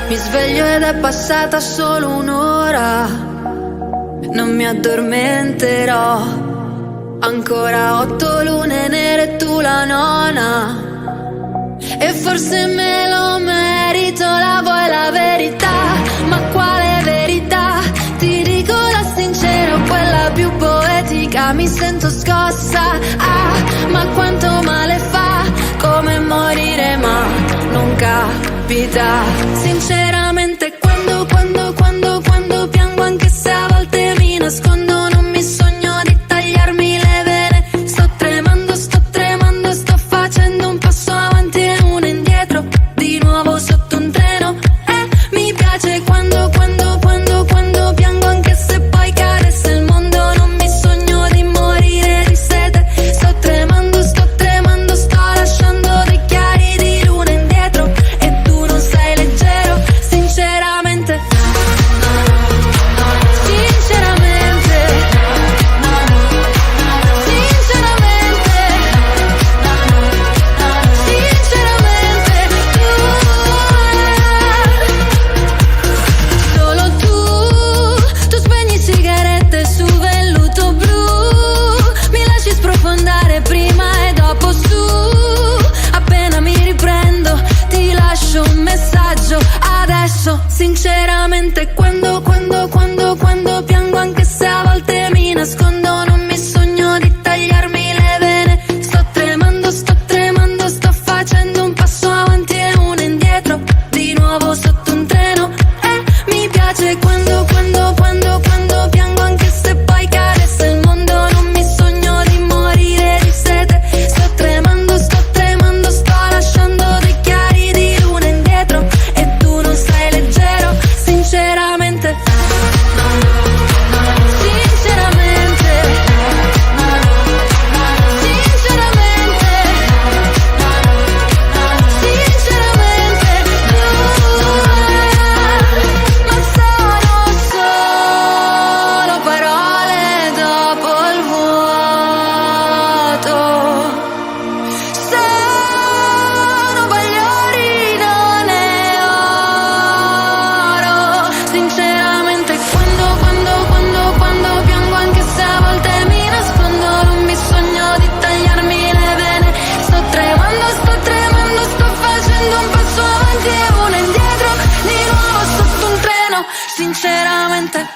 Mi sveglio ed è passata solo un'ora. Non mi addormenterò. Ancora 8 lune nere e tu la nona. E forse me lo merito, la vuoi la verità? Ma quale verità? Ti dico la sincera o quella più poetica. Mi sento scossa, ma quanto male fa. Come morire ma non capita. Sinceramente quando piango, anche se a volte mi nascondo, non mi sogno di tagliarmi le vene. Sto tremando, sto facendo un passo avanti e uno indietro, di nuovo sotto un treno. Mi piace quando piango, anche se poi cadesse il mondo. Non mi sogno di morire di sete. Sto tremando, sto lasciando dei chiari di luna indietro. E tu non sei leggero, sinceramente. Solo tu spegni sigarette su velluto blu. Mi lasci sprofondare prima e dopo su. Appena mi riprendo ti lascio un messaggio. Adesso sinceramente quando piango, anche se a volte mi nascondo, non mi sogno di tagliarmi le vene. Sto tremando, sto facendo un passo avanti e uno indietro, di nuovo sotto un treno. Mi piace quando piango, anche se poi cadesse il mondo. Non mi sogno di morire di sete. Sto tremando, sto lasciando dei chiari di luna indietro. E tu non sei leggero, sinceramente. Ma sono solo parole dopo il vuoto. Sono bagliori, non è oro. Sinceramente quando piango, anche se a volte mi nascondo, non mi sogno di tagliarmi le vene. Sto tremando, sto facendo un passo avanti e uno indietro, di nuovo sotto un treno, sinceramente.